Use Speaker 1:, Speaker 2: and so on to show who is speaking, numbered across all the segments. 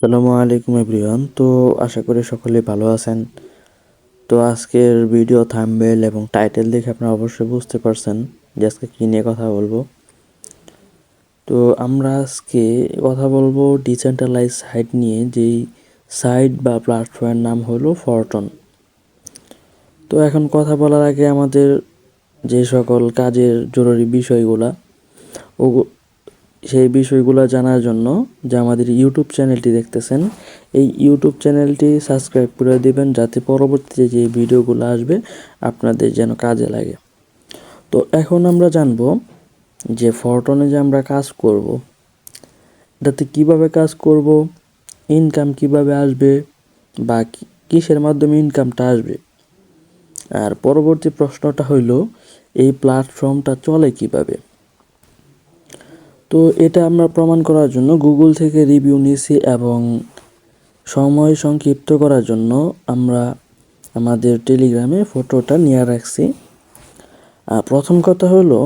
Speaker 1: আসসালামু আলাইকুম এভরিওয়ান। তো আশা করি সকলে ভালো আছেন। তো আজকের ভিডিও থাম্বনেল এবং টাইটেল দেখে আপনারা অবশ্যই বুঝতে পারছেন যে আজকে কী নিয়ে কথা বলবো। তো আমরা আজকে কথা বলবো ডিসেন্ট্রালাইজ সাইট নিয়ে, যেই সাইট বা প্ল্যাটফর্মের নাম হলো ফরটন। তো এখন কথা বলার আগে আমাদের যে সকল কাজের জরুরি বিষয়গুলা ও সেই বিষয়গুলো জানার জন্য যে আমাদের ইউটিউব চ্যানেলটি দেখতেছেন, এই ইউটিউব চ্যানেলটি সাবস্ক্রাইব করে দেবেন, যাতে পরবর্তীতে যে ভিডিওগুলো আসবে আপনাদের যেন কাজে লাগে। তো এখন আমরা জানবো যে ফরটনে যে আমরা কাজ করব, এটাতে কিভাবে কাজ করব, ইনকাম কিভাবে আসবে বা কিসের মাধ্যমে ইনকামটা আসবে। আর পরবর্তী প্রশ্নটা হইল এই প্ল্যাটফর্মটা চলে কিভাবে। তো এটা আমরা প্রমাণ করার জন্য গুগল থেকে রিভিউ নিয়েছি এবং সময় সংক্ষিপ্ত করার জন্য আমরা আমাদের টেলিগ্রামে ফটোটা নিয়ে রাখছি। আর প্রথম কথা হলো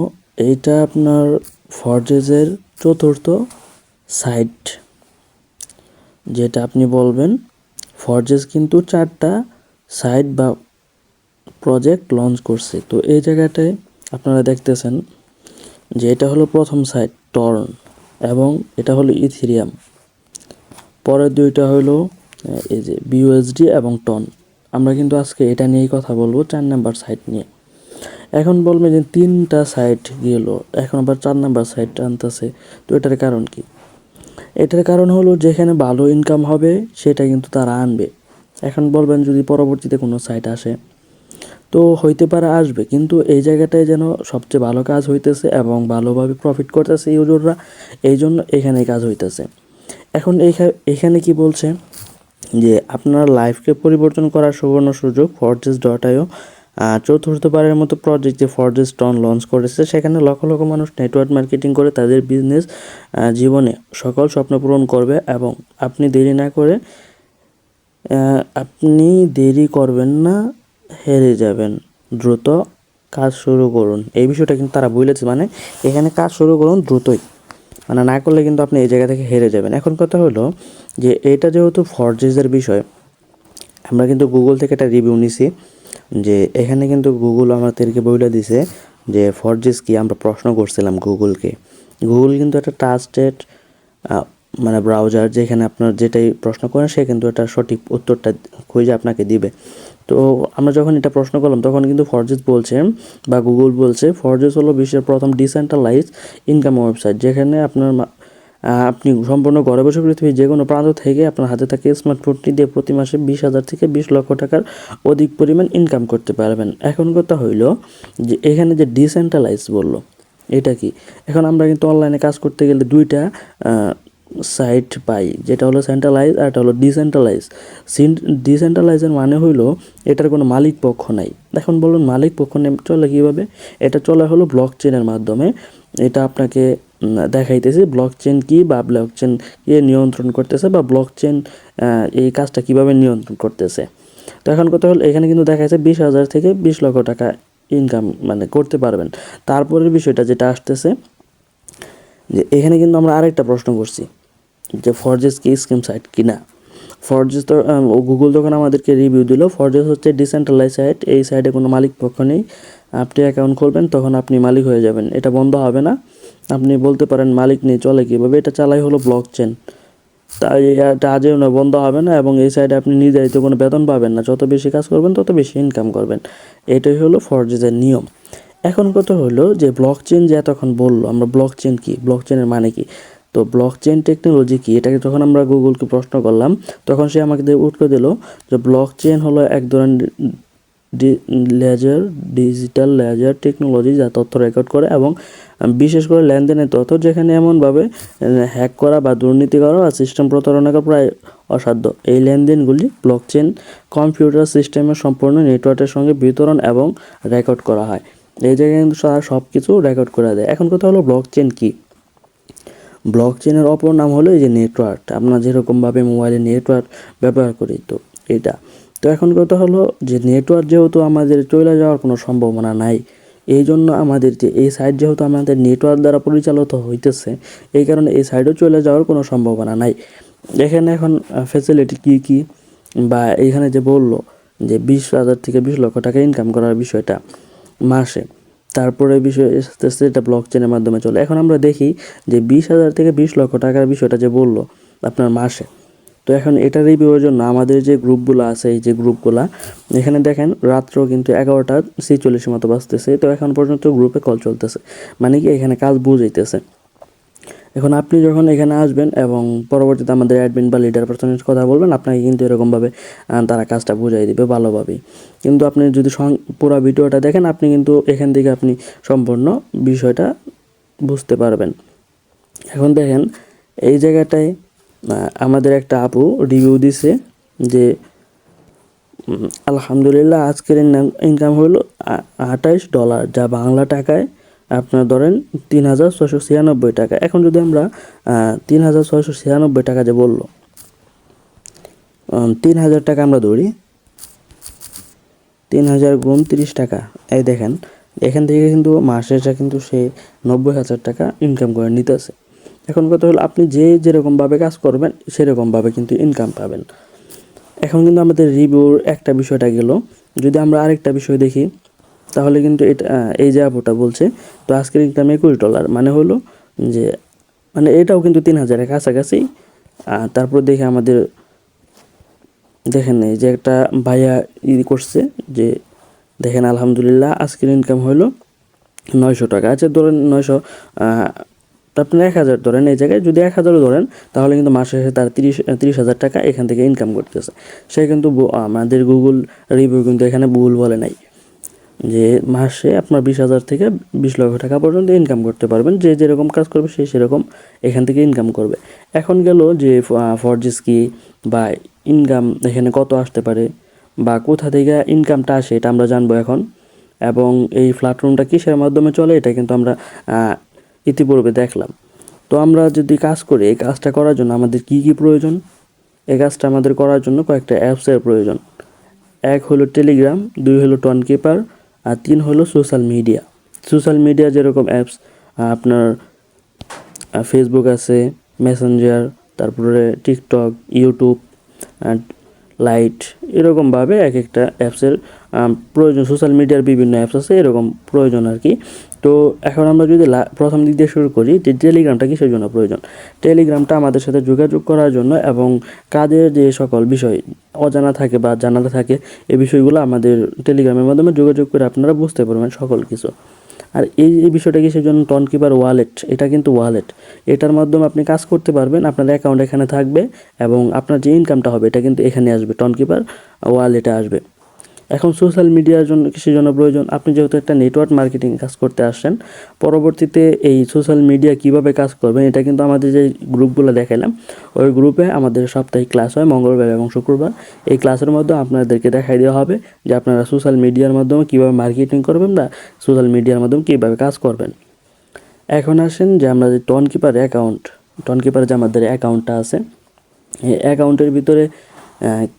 Speaker 1: এইটা আপনার ফরজেসের চতুর্থ সাইট, যেটা আপনি বলবেন। ফরজেস কিন্তু 4টা সাইট বা প্রজেক্ট লঞ্চ করছে। তো এই জায়গাটায় আপনারা দেখতেছেন যে এটা হলো প্রথম সাইট টর্ন, এবং এটা হলো ইথেরিয়াম। পরের দুইটা হলো এই যে বিউএসডি এবং টন। আমরা কিন্তু আজকে এটা নিয়েই কথা বলবো, 4 নাম্বার সাইট নিয়ে। এখন বলবে যে 3টা সাইট গেল, এখন আবার 4 নাম্বার সাইট আনতেছে। তো এটার কারণ কি? এটার কারণ হলো যেখানে ভালো ইনকাম হবে সেটা কিন্তু তারা আনবে। এখন বলবেন যদি পরবর্তীতে কোনো সাইট আসে, তো হইতে পারে আসবে, কিন্তু এই জায়গাটায় যেন সবচেয়ে ভালো কাজ হইতেছে এবং ভালোভাবে প্রফিট করতেছে ইউজাররা, এই জন্য এখানে কাজ হইতেছে। এখন এখানে কি বলছে যে আপনার লাইফকে পরিবর্তন করার সুবর্ণ সুযোগ ফরজেস.io চতুর্থবারের মতো প্রজেক্ট যে ফরজেস টন লঞ্চ করেছে, সেখানে লক্ষ লক্ষ মানুষ নেটওয়ার্ক মার্কেটিং করে তাদের বিজনেস জীবনে সকল স্বপ্ন পূরণ করবে। এবং আপনি দেরি করবেন না, হেরে যাবেন, দ্রুত কাজ শুরু করুন। এই বিষয়টা কিন্তু তারা বলেছে, মানে এখানে কাজ শুরু করুন দ্রুতই, মানে না করলে কিন্তু আপনি এই জায়গা থেকে হেরে যাবেন। এখন কথা হলো যে এটা যেহেতু ফরজেসের বিষয়, আমরা কিন্তু গুগল থেকে একটা রিভিউ নিছি, যে এখানে কিন্তু গুগল আমাদেরকে বলে দিছে যে ফরজেস কি। আমরা প্রশ্ন করছিলাম গুগলকে, গুগল কিন্তু একটা ট্রাস্টেড মানে ব্রাউজার, যেখানে আপনার যেটাই প্রশ্ন করেন সে কিন্তু এটা সঠিক উত্তরটা খুঁজে আপনাকে দিবে। তো আমরা যখন এটা প্রশ্ন করলাম তখন কিন্তু ফরজেস বলছে বা গুগল বলছে ফরজেস হলো বিশ্বের প্রথম ডিসেন্ট্রালাইজ ইনকাম ওয়েবসাইট, যেখানে আপনি সম্পূর্ণ ঘরে বসে পৃথিবীর যে কোনো প্রান্ত থেকে আপনার হাতে থাকে স্মার্টফোনটি দিয়ে প্রতি মাসে 20,000 থেকে 20 লক্ষ টাকার অধিক পরিমাণ ইনকাম করতে পারবেন। এখন কথা হইল যে এখানে যে ডিসেন্ট্রালাইজ বললো, এটা কি? এখন আমরা কিন্তু অনলাইনে কাজ করতে গেলে দুইটা সাইট পাই, যেটা হলো সেন্ট্রালাইজ আর এটা হলো ডিসেন্ট্রালাইজ। ডিসেন্ট্রালাইজের মানে হইলো এটার কোনো মালিক পক্ষ নাই। এখন বলুন মালিক পক্ষ চলে কীভাবে? এটা চলে হলো ব্লক চেনের মাধ্যমে। এটা আপনাকে দেখাইতেছে ব্লক চেন কী, বা ব্লক চেন কে নিয়ন্ত্রণ করতেছে, বা ব্লক চেন এই কাজটা কিভাবে নিয়ন্ত্রণ করতেছে। তো এখন কথা হলো এখানে কিন্তু দেখা যাচ্ছে 20,000 থেকে 20 লক্ষ টাকা ইনকাম মানে করতে পারবেন। তারপরের বিষয়টা যেটা আসতেছে যে এখানে কিন্তু আমরা আরেকটা প্রশ্ন করছি যে ফরজেস কি স্কিম সাইট কিনা। ফরজেস তো গুগল যখন আমাদেরকে রিভিউ দিল, ফরজেস হচ্ছে ডিসেন্ট্রালাইজ সাইট, এই সাইটে কোনো মালিক পক্ষ নেই। আপনি অ্যাকাউন্ট খুলবেন তখন আপনি মালিক হয়ে যাবেন, এটা বন্ধ হবে না। আপনি বলতে পারেন মালিক নেই, চলে কীভাবে? এটা চালাই হলো ব্লক চেন, তাই এটা আজও না, বন্ধ হবে না। এবং এই সাইডে আপনি নির্ধারিত কোনো বেতন পাবেন না, যত বেশি কাজ করবেন তত বেশি ইনকাম করবেন। এটাই হলো ফরজেসের নিয়ম। এখন কথা হলো যে ব্লক চেন যে এতক্ষণ বললো, আমরা ব্লক চেন কি, ব্লক চেনের মানে কি, তো ব্লক চেন টেকনোলজি কি, এটাকে যখন আমরা গুগলকে প্রশ্ন করলাম তখন সে আমাকে উত্তর দিল যে ব্লক চেন হলো এক ধরনের ডিজিটাল লেজার টেকনোলজি যা তথ্য রেকর্ড করে এবং বিশেষ করে লেনদেনের তথ্য, যেখানে এমনভাবে হ্যাক করা বা দুর্নীতি করা বা সিস্টেম প্রতারণা করা প্রায় অসাধ্য। এই লেনদেনগুলি ব্লকচেন কম্পিউটার সিস্টেমের সম্পূর্ণ নেটওয়ার্কের সঙ্গে বিতরণ এবং রেকর্ড করা হয়। এই জায়গায় কিন্তু সব কিছু রেকর্ড করে দেয়। এখন কথা হলো ব্লকচেন কি? ব্লকচেনের অপর নাম হলো এই যে নেটওয়ার্ক, আমরা যেরকমভাবে মোবাইলে নেটওয়ার্ক ব্যবহার করি, তো এটা। তো এখন কথা হলো যে নেটওয়ার্ক যেহেতু আমাদের চলে যাওয়ার কোনো সম্ভাবনা নাই, এই জন্য আমাদের যে এই সাইট যেহেতু আমাদের নেটওয়ার্ক দ্বারা পরিচালিত হইতেছে, এই কারণে এই সাইটও চলে যাওয়ার কোনো সম্ভাবনা নাই। এখানে এখন ফ্যাসিলিটি কী কী বা এইখানে যে বললো যে 20,000 থেকে 20 লক্ষ টাকা ইনকাম করার বিষয়টা মাসে, তারপরে বিষয় আস্তে আস্তে এটা ব্লক চেনের মাধ্যমে চলে। এখন আমরা দেখি যে 20,000 থেকে 20 লক্ষ টাকার বিষয়টা যে বললো আপনার মাসে, তো এখন এটা রিভিউয়ের জন্য আমাদের যে গ্রুপগুলো আছে, এই যে গ্রুপগুলা এখানে দেখেন রাত্র কিন্তু 11:46 মতো বাজতেছে, তো এখন পর্যন্ত গ্রুপে কল চলতেছে, মানে কি এখানে কাজ বুঝাইতেছে। এখন আপনি যখন এখানে আসবেন এবং পরবর্তীতে আমাদের অ্যাডমিন বা লিডার পার্সনের কথা বলবেন, আপনাকে কিন্তু এরকমভাবে তারা কাজটা বুঝাই দিবে ভালোভাবেই। কিন্তু আপনি যদি পুরো ভিডিওটা দেখেন, আপনি কিন্তু এখান থেকে আপনি সম্পূর্ণ বিষয়টা বুঝতে পারবেন। এখন দেখেন এই জায়গাটায় আমাদের একটা আপু রিভিউ দিছে যে আলহামদুলিল্লাহ আজকের ইনকাম হলো $28, যা বাংলা টাকায় আপনার ধরেন 3,696 টাকা। এখন যদি আমরা 3,696 টাকা যে বললো 3,000 টাকা আমরা ধরি, 3,000 গুণ 30 টাকা, এই দেখেন এখান থেকে কিন্তু মাসে কিন্তু সে 90,000 টাকা ইনকাম করে নিতেছে। এখন কথা হলো আপনি যেরকমভাবে কাজ করবেন সেরকমভাবে কিন্তু ইনকাম পাবেন। এখন কিন্তু আমাদের রিভিউর একটা বিষয়টা গেল, যদি আমরা আরেকটা বিষয় দেখি তাহলে কিন্তু এটা এই যে আপুটা বলছে তো আজকের ইনকাম $21, মানে হলো যে মানে এটাও কিন্তু 3,000-এর কাছাকাছি। তারপর দেখি আমাদের দেখেন এই যে একটা ভাইয়া করছে যে দেখেন আলহামদুলিল্লাহ আজকের ইনকাম হলো 900 টাকা। আচ্ছা ধরেন 900, আপনার 1,000 ধরেন, এই জায়গায় যদি 1,000 ধরেন তাহলে কিন্তু মাসে শেষে তার 30,000 টাকা এখান থেকে ইনকাম করতেছে। সে কিন্তু আমাদের গুগল রিভিউ কিন্তু এখানে ভুল বলে নাই, যে মাসে আপনার 20,000 থেকে 20 লক্ষ টাকা পর্যন্ত ইনকাম করতে পারবেন। যে যেরকম কাজ করবে সে সেরকম এখান থেকে ইনকাম করবে। এখন গেল যে ফরজিস কি বা ইনকাম এখানে কত আসতে পারে বা কোথা থেকে ইনকামটা আসে এটা আমরা জানবো এখন। এবং এই প্ল্যাটফর্মটা কিসের মাধ্যমে চলে এটা কিন্তু আমরা ইতিপূর্বে দেখলাম। তো আমরা যদি কাজ করি, এই কাজটা করার জন্য আমাদের কি কি প্রয়োজন? এই কাজটা আমাদের করার জন্য কয়েকটা অ্যাপসের প্রয়োজন। 1 হলো টেলিগ্রাম, 2 হলো টনকিপার, আর 3 হলো সোশ্যাল মিডিয়া। সোশ্যাল মিডিয়া যেরকম অ্যাপস আপনার ফেসবুক আছে, মেসেঞ্জার, তারপরে টিকটক, ইউটিউব, লাইট, এরকমভাবে এক একটা অ্যাপসের প্রয়োজন। সোশ্যাল মিডিয়ার বিভিন্ন অ্যাপস আছে এরকম প্রয়োজন আর কি। তো এখন আমরা যদি প্রথম দিক দিয়ে শুরু করি, যে টেলিগ্রামটা কিসের জন্য প্রয়োজন? টেলিগ্রামটা আমাদের সাথে যোগাযোগ করার জন্য এবং কাজের যে সকল বিষয় অজানা থাকে বা জানা থাকে এই বিষয়গুলো আমাদের টেলিগ্রামের মাধ্যমে যোগাযোগ করে আপনারা বুঝতে পারবেন সকল কিছু। আর এই বিষয়টা কিসের জন্য? টনকিপার ওয়ালেট, এটা কিন্তু ওয়ালেট, এটার মাধ্যমে আপনি কাজ করতে পারবেন। আপনার অ্যাকাউন্ট এখানে থাকবে এবং আপনার যে ইনকামটা হবে এটা কিন্তু এখানে আসবে, টনকিপার ওয়ালেটে আসবে। এখন সোশ্যাল মিডিয়ার জন্য কিসের জন্য প্রয়োজন? আপনি যেহেতু একটা নেটওয়ার্ক মার্কেটিং কাজ করতে আসছেন, পরবর্তীতে এই সোশ্যাল মিডিয়া কিভাবে কাজ করবেন এটা কিন্তু আমাদের যে গ্রুপগুলো দেখালাম ওই গ্রুপে আমাদের সাপ্তাহিক ক্লাস হয় মঙ্গলবার এবং শুক্রবার। এই ক্লাসের মাধ্যমে আপনাদেরকে দেখাই দেওয়া হবে যে আপনারা সোশ্যাল মিডিয়ার মাধ্যমে কীভাবে মার্কেটিং করবেন বা সোশ্যাল মিডিয়ার মাধ্যমে কীভাবে কাজ করবেন। এখন আসেন যে আমরা যে টনকিপার যে আমাদের অ্যাকাউন্টটা আছে, এই অ্যাকাউন্টের ভিতরে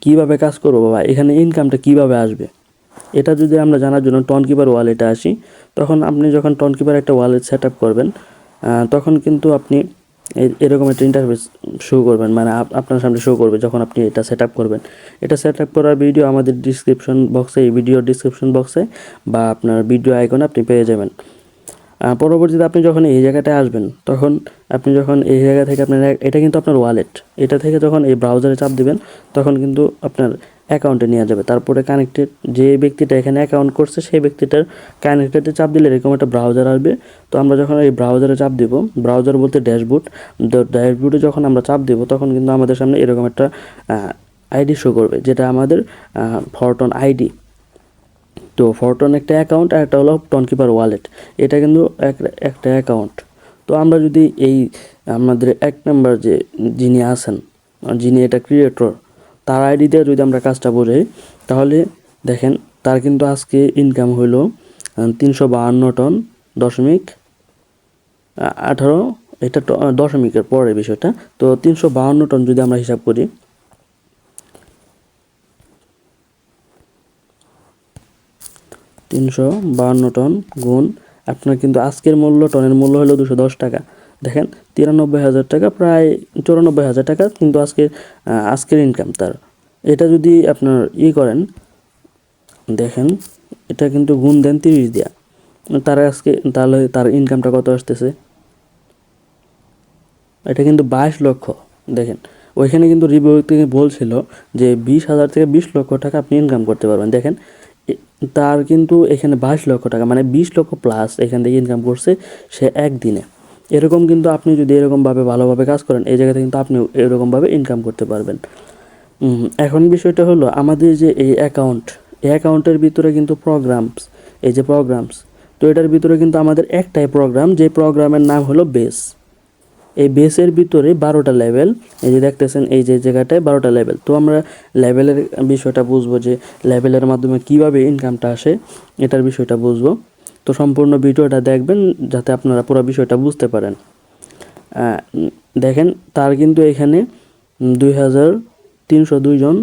Speaker 1: কীভাবে কাজ করবো বা এখানে ইনকামটা কীভাবে আসবে এটা যদি আমরা জানার জন্য টনকিপার ওয়ালেটে আসি, তখন আপনি যখন টনকিপার একটা ওয়ালেট সেট আপ করবেন তখন কিন্তু আপনি এরকম একটা ইন্টারফেস শো করবেন, মানে আপনার সামনে শো করবে যখন আপনি এটা সেট আপ করবেন। এটা সেট আপ করার ভিডিও আমাদের ডিসক্রিপশন বক্সে, এই ভিডিওর ডিসক্রিপশন বক্সে বা আপনার ভিডিও আইকনে আপনি পেয়ে যাবেন। পরবর্তীতে আপনি যখন এই জায়গাটায় আসবেন তখন আপনি যখন এই জায়গা থেকে আপনার এটা কিন্তু আপনার ওয়ালেট, এটা থেকে যখন এই ব্রাউজারে চাপ দিবেন তখন কিন্তু আপনার অ্যাকাউন্টে নিয়ে যাবে। তারপরে কানেক্টেড যে ব্যক্তিটা এখানে অ্যাকাউন্ট করছে সেই ব্যক্তিটার কানেক্টেডে চাপ দিলে এরকম একটা ব্রাউজার আসবে। তো আমরা যখন এই ব্রাউজারে চাপ দেব, ব্রাউজার বলতে ড্যাশবোর্ড, ড্যাশবোর্ডে যখন আমরা চাপ দেব তখন কিন্তু আমাদের সামনে এরকম একটা আইডি শো করবে, যেটা আমাদের ফরটন আইডি। তো ফরটন একটা অ্যাকাউন্ট আর একটা হলো টনকিপার ওয়ালেট, এটা কিন্তু একটা অ্যাকাউন্ট। তো আমরা যদি এই আমাদের 1 নাম্বার যিনি আছেন, যিনি এটা ক্রিয়েটর, তার আইডি দিয়ে যদি আমরা কাজটা বোঝাই তাহলে দেখেন তার কিন্তু আজকে ইনকাম হইল 352.18, এটা দশমিকের পরে বিষয়টা। তো 352 টন যদি আমরা হিসাব করি, 352 টন গুণ আপনার কিন্তু আজকের মূল্য, টনের মূল্য হলো 210 টাকা। দেখেন 93,000 টাকা, প্রায় 94,000 টাকা কিন্তু আজকের ইনকাম তার। এটা যদি আপনার করেন, দেখেন এটা কিন্তু গুণ দেন 30 দিয়া, তাহলে তার ইনকামটা কত আসতেছে? এটা কিন্তু 22 লক্ষ। দেখেন ওইখানে কিন্তু রিভিউ থেকে বলছিল যে 20,000 থেকে 20 লক্ষ টাকা আপনি ইনকাম করতে পারবেন। দেখেন তার কিন্তু এখানে 22 লক্ষ টাকা, মানে 20 লক্ষ প্লাস এখান থেকে ইনকাম করছে সে একদিনে। এরকম কিন্তু আপনি যদি এরকমভাবে ভালোভাবে কাজ করেন, এই জায়গাতে কিন্তু আপনি এরকমভাবে ইনকাম করতে পারবেন। এখন বিষয়টা হলো আমাদের যে এই অ্যাকাউন্টের ভিতরে কিন্তু প্রোগ্রামস, তো এটার ভিতরে কিন্তু আমাদের একটাই প্রোগ্রাম, যে প্রোগ্রামের নাম হলো বেস। এই বেসের ভিতরে 12টা লেভেল, এই যে দেখতেছেন এই যে জায়গাটায় 12টা লেভেল। তো আমরা লেভেলের বিষয়টা বুঝবো, যে লেভেলের মাধ্যমে কিভাবে ইনকামটা আসে এটার বিষয়টা বুঝবো। তো সম্পূর্ণ ভিডিওটা দেখবেন যাতে আপনারা পুরো বিষয়টা বুঝতে পারেন। দেখেন তার কিন্তু এখানে 2,302 জন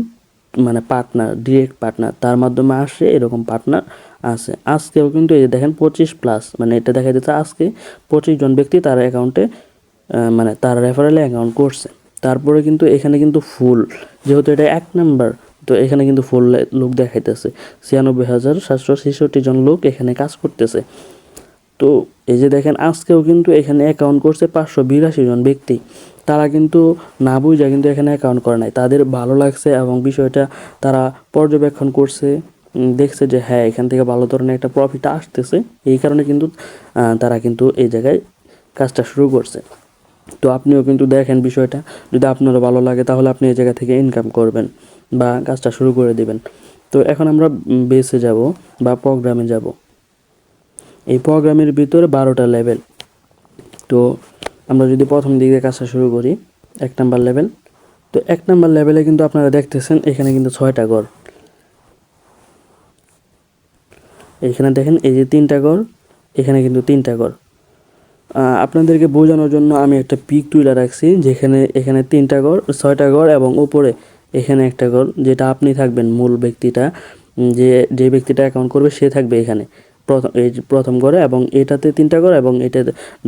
Speaker 1: মানে পার্টনার, ডিরেক্ট পার্টনার তার মাধ্যমে আসে, এরকম পার্টনার আছে। আজকেও কিন্তু এই যে দেখেন 25 প্লাস, মানে এটা দেখা যাচ্ছে আজকে 25 জন ব্যক্তি তার অ্যাকাউন্টে মানে তার রেফারেলে অ্যাকাউন্ট করছে। তারপরে কিন্তু এখানে কিন্তু ফুল, যেহেতু এটা 1 নাম্বার, তো এখানে কিন্তু ফুল লোক দেখাইতেছে 96,766 জন লোক এখানে কাজ করতেছে। তো এই যে দেখেন আজকেও কিন্তু এখানে অ্যাকাউন্ট করছে 582 জন ব্যক্তি। তারা কিন্তু না বুঝা কিন্তু এখানে অ্যাকাউন্ট করে নাই, তাদের ভালো লাগছে এবং বিষয়টা তারা পর্যবেক্ষণ করছে, দেখছে যে হ্যাঁ এখান থেকে ভালো ধরনের একটা প্রফিট আসতেছে, এই কারণে কিন্তু তারা কিন্তু এই জায়গায় কাজটা শুরু করছে। তো আপনিও কিন্তু দেখেন বিষয়টা, যদি আপনারও ভালো লাগে তাহলে আপনি এই জায়গা থেকে ইনকাম করবেন বা কাজটা শুরু করে দিবেন। তো এখন আমরা বেসে যাব বা প্রোগ্রামে যাব। এই প্রোগ্রামের ভিতরে 12টা লেভেল। তো আমরা যদি প্রথম দিকে কাজটা শুরু করি, 1 নাম্বার লেভেল। তো 1 নাম্বার লেভেলে কিন্তু আপনারা দেখতেছেন এখানে কিন্তু 6টা ঘর। এখানে দেখেন এই যে 3টা ঘর, এখানে কিন্তু 3টা ঘর। আপনাদেরকে বোঝানোর জন্য আমি একটা পিক তুলে রাখছি, যেখানে এখানে 3টা ঘর, 6টা ঘর এবং উপরে এখানে একটা ঘর, যেটা আপনি থাকবেন মূল ব্যক্তিটা, যে ব্যক্তিটা অ্যাকাউন্ট করবে সে থাকবে এখানে প্রথম ঘরে, এবং এটাতে 3টা ঘর এবং এটা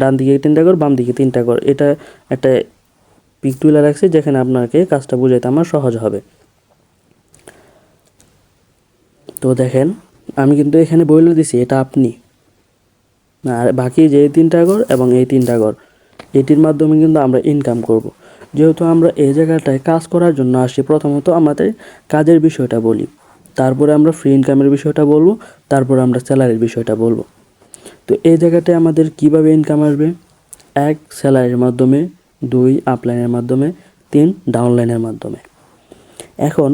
Speaker 1: ডান দিকে 3টা ঘর, বাম দিকে 3টা ঘর। এটা একটা পিক তুলে রাখছি যেখানে আপনাকে কাজটা বুঝাইতে আমার সহজ হবে। তো দেখেন আমি কিন্তু এখানে বলে দিছি এটা আপনি, আর বাকি যে 3টা ঘর এবং এই 3টা ঘর, এটির মাধ্যমে কিন্তু আমরা ইনকাম করব। যেহেতু আমরা এই জায়গাটায় কাজ করার জন্য আসি, প্রথমত আমাদের কাজের বিষয়টা বলি, তারপরে আমরা ফ্রি ইনকামের বিষয়টা বলবো, তারপরে আমরা স্যালারির বিষয়টা বলবো। তো এই জায়গাটায় আমাদের কিভাবে ইনকাম আসবে? 1 স্যালারির মাধ্যমে, 2 আপলাইনের মাধ্যমে, 3 ডাউনলাইনের মাধ্যমে। এখন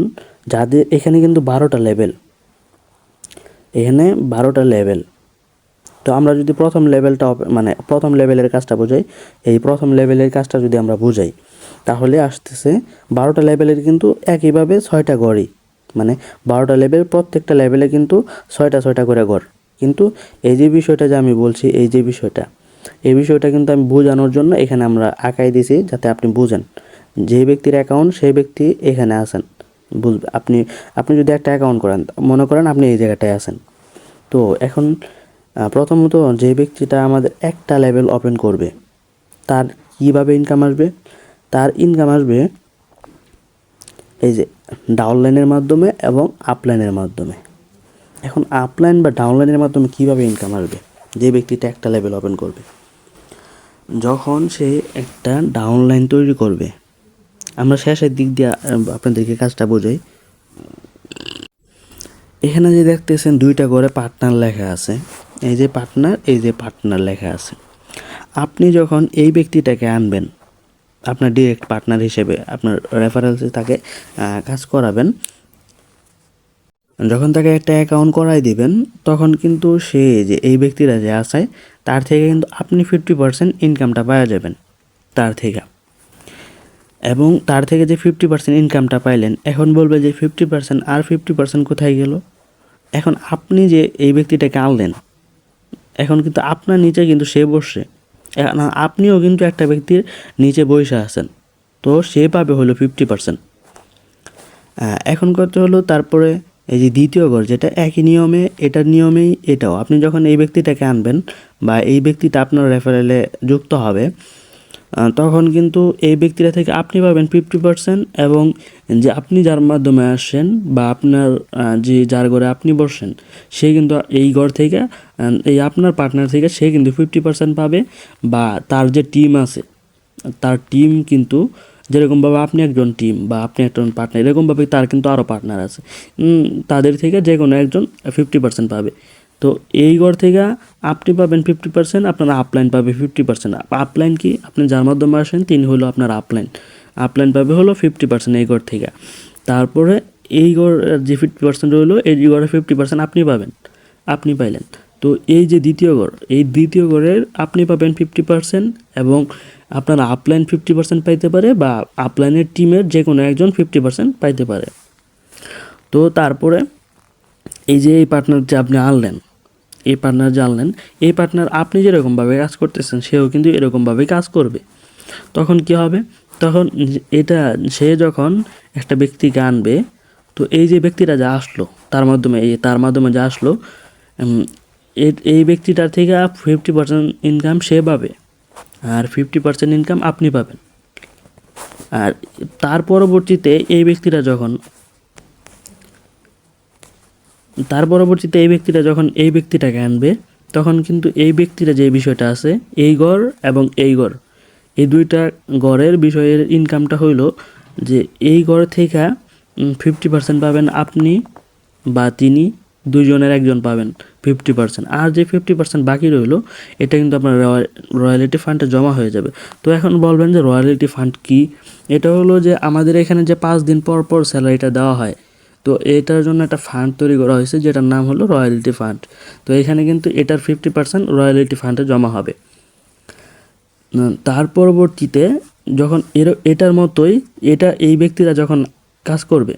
Speaker 1: যাদের এখানে কিন্তু 12টা লেভেল, এখানে 12টা লেভেল। তো আমরা যদি প্রথম লেভেলটা মানে প্রথম লেভেলের কাজটা বোঝাই, এই প্রথম লেভেলের কাজটা যদি আমরা বুঝাই, তাহলে আসতেছে 12টা লেভেলের কিন্তু একইভাবে 6টা ঘরই, মানে 12টা লেভেল, প্রত্যেকটা লেভেলে কিন্তু 6টা করে ঘর। কিন্তু এই যে বিষয়টা যে আমি বলছি, এই বিষয়টা কিন্তু আমি বোঝানোর জন্য এখানে আমরা আঁকাই দিছি, যাতে আপনি বুঝেন। যে ব্যক্তির অ্যাকাউন্ট সেই ব্যক্তি এখানে আছেন, বুঝবে। আপনি যদি একটা অ্যাকাউন্ট করেন, মনে করেন আপনি এই জায়গাটায় আছেন। তো এখন প্রথমত যে ব্যক্তিটা আমাদের একটা লেভেল ওপেন করবে, তার কিভাবে ইনকাম আসবে? তার ইনকাম আসবে এই যে ডাউনলাইনের মাধ্যমে এবং আপলাইনের মাধ্যমে। এখন আপলাইন বা ডাউনলাইনের মাধ্যমে কিভাবে ইনকাম আসবে? যে ব্যক্তিটা একটা লেভেল ওপেন করবে, যখন সে একটা ডাউনলাইন তৈরি করবে, আমরা শেষের দিক দিয়ে আপনাদেরকে কাজটা বোঝাই। এখানে যে দেখতেছেন 2টা ঘরে পার্টনার লেখা আছে, এই যে পার্টনার লেখা আছে। আপনি যখন এই ব্যক্তিটাকে আনবেন আপনার ডিরেক্ট পার্টনার হিসেবে, আপনার রেফারেন্সে তাকে কাজ করাবেন, যখন তাকে একটা অ্যাকাউন্ট করাই দিবেন, তখন কিন্তু সে যে এই ব্যক্তিরা যে আছে তার থেকে কিন্তু আপনি 50% ইনকামটা পাওয়া যাবেন তার থেকে। এবং তার থেকে যে 50% ইনকামটা পাইলেন, এখন বলবে যে 50% আর 50% কোথায় গেল? এখন আপনি যে এই ব্যক্তিটাকে আনলেন, এখন কিন্তু আপনার নিচে কিন্তু সে বসছে, আপনিও কিন্তু একটা ব্যক্তির নিচে বসে আছেন, তো সে পাবে হলো 50%। এখন করতে হলো তারপরে এই যে দ্বিতীয় ঘর, যেটা একই নিয়মে, এটার নিয়মেই এটাও, আপনি যখন এই ব্যক্তিটাকে আনবেন বা এই ব্যক্তিটা আপনার রেফারেলে যুক্ত হবে, তখন কিন্তু এই ব্যক্তিরা থেকে আপনি পাবেন 50% এবং যে আপনি যার মাধ্যমে আসছেন বা আপনার যে যার ঘরে আপনি বসছেন সে কিন্তু এই ঘর থেকে এই আপনার পার্টনার থেকে সে কিন্তু 50% পাবে, বা তার যে টিম আছে তার টিম কিন্তু যেরকমভাবে আপনি একজন টিম বা আপনি একজন পার্টনার, এরকমভাবে তার কিন্তু আরও পার্টনার আছে, তাদের থেকে যে কোনো একজন 50% পাবে। তো এই ঘর থেকে আপনি পাবেন 50%, আপনার আপলাইন পাবে 50%। আপলাইন কি, আপনি যার মাধ্যমে আসেন তিনি হলো আপনার আপলাইন, আপলাইন পাবে হলো 50% এই ঘর থেকে। তারপরে এই ঘর যে 50% হলো এই ঘরে 50% আপনি পাবেন, আপনি পাইলেন। তো এই যে দ্বিতীয় ঘর, এই দ্বিতীয় ঘরের আপনি পাবেন 50% এবং আপনার আপলাইন 50% পাইতে পারে, বা আপলাইনের টিমের যে কোনো একজন 50% পাইতে পারে। তো তারপরে এই যে এই পার্টনার যে আপনি আনলেন, এই পার্টনার যে আনলেন, এই পার্টনার আপনি যেরকমভাবে কাজ করতেছেন সেও কিন্তু এরকমভাবেই কাজ করবে। তখন কি হবে, তখন এটা সে যখন একটা ব্যক্তিকে আনবে, তো এই যে ব্যক্তিটা যা আসলো তার মাধ্যমে যা আসলো, এই ব্যক্তিটার থেকে 50% ইনকাম সে পাবে আর 50% ইনকাম আপনি পাবেন। আর তার পরবর্তীতে এই ব্যক্তিটা যখন এই ব্যক্তিটাকে আনবে, তখন কিন্তু এই ব্যক্তিটা যে বিষয়টা আছে, এই গড় এবং এই গড়, এই দুইটা গড়ের বিষয়ের ইনকামটা হইল যে এই গড় থেকে 50% পাবেন আপনি বা তিনি, দুইজনের একজন পাবেন 50%, আর যে 50% বাকি রইল এটা কিন্তু আপনার রয়্যালিটি ফান্ডে জমা হয়ে যাবে। তো এখন বলবেন যে রয়্যালিটি ফান্ড কি? এটা হলো যে আমাদের এখানে যে 5 দিন পর পর স্যালারিটা দেওয়া হয়, তো এটার জন্য একটা ফান্ড তৈরি করা হয়েছে যেটার নাম হলো রয়্যালিটি ফান্ড। তো এখানে কিন্তু এটার 50% রয়্যালিটি ফান্ডে জমা হবে। তার পরবর্তীতে যখন এটার মতোই এই ব্যক্তিরা যখন কাজ করবে,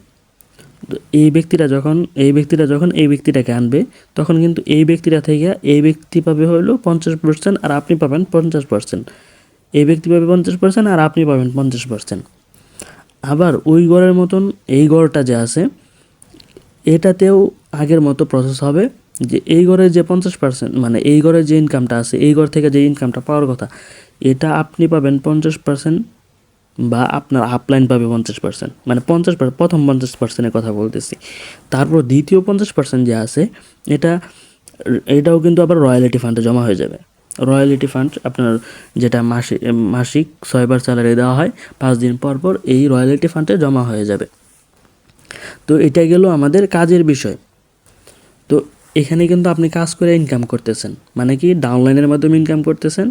Speaker 1: তো এই ব্যক্তিটা যখন এই ব্যক্তিটাকে আনবে, তখন কিন্তু এই ব্যক্তিটা থেকে এই ব্যক্তি পাবে হলো 50% আর আপনি পাবেন 50%। এই ব্যক্তি পাবে 50% আর আপনি পাবেন 50%। আবার ওই গড়ের মতন এই গড়টা যে আছে এটাতেও আগের মতো প্রসেস হবে, যে এই ঘরের যে 50%, মানে এই ঘরের যে ইনকামটা আছে, এই ঘর থেকে যে ইনকামটা পাওয়ার কথা, এটা আপনি পাবেন 50%, বা আপনার আপলাইন পাবে 50%, মানে 50%, প্রথম 50%-এর কথা বলতেছি। তারপর দ্বিতীয় 50% যে আছে এটাও কিন্তু আবার রয়্যালিটি ফান্ডে জমা হয়ে যাবে। রয়্যালিটি ফান্ড আপনার যেটা মাসিক 6 বার স্যালারি দেওয়া হয়, 5 দিন পর পর এই রয়্যালিটি ফান্ডে জমা হয়ে যাবে। তো এটা গেল আমাদের কাজের বিষয়। তো এখানে কিন্তু আপনি কাজ করে ইনকাম করতেছেন, মানে কি ডাউনলাইনের মাধ্যমে ইনকাম করতেছেন।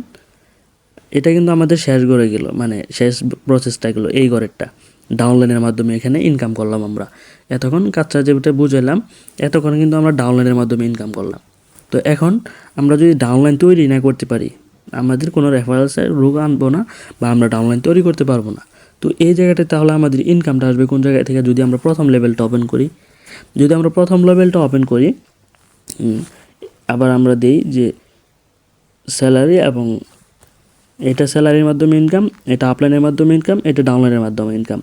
Speaker 1: এটা কিন্তু আমাদের শেষ গড়ে গেল, মানে শেষ প্রসেসটা গেলো এই গড়েরটা, ডাউনলাইনের মাধ্যমে এখানে ইনকাম করলাম আমরা। এতক্ষণ কাজটা যেটা বুঝাইলাম, এতক্ষণ কিন্তু আমরা ডাউনলাইনের মাধ্যমে ইনকাম করলাম। তো এখন আমরা যদি ডাউনলাইন তৈরি না করতে পারি, আমাদের কোনো রেফারেন্সের রোগ আনবো না, বা আমরা ডাউনলাইন তৈরি করতে পারবো না। তো এই জায়গাটায় তাহলে আমাদের ইনকামটা আসবে কোন জায়গা থেকে? যদি আমরা প্রথম লেভেলটা ওপেন করি, আবার আমরা দেই যে স্যালারি, এবং এটা স্যালারির মাধ্যমে ইনকাম, এটা আপলাইনের মাধ্যমে ইনকাম, এটা ডাউনলাইনের মাধ্যমে ইনকাম।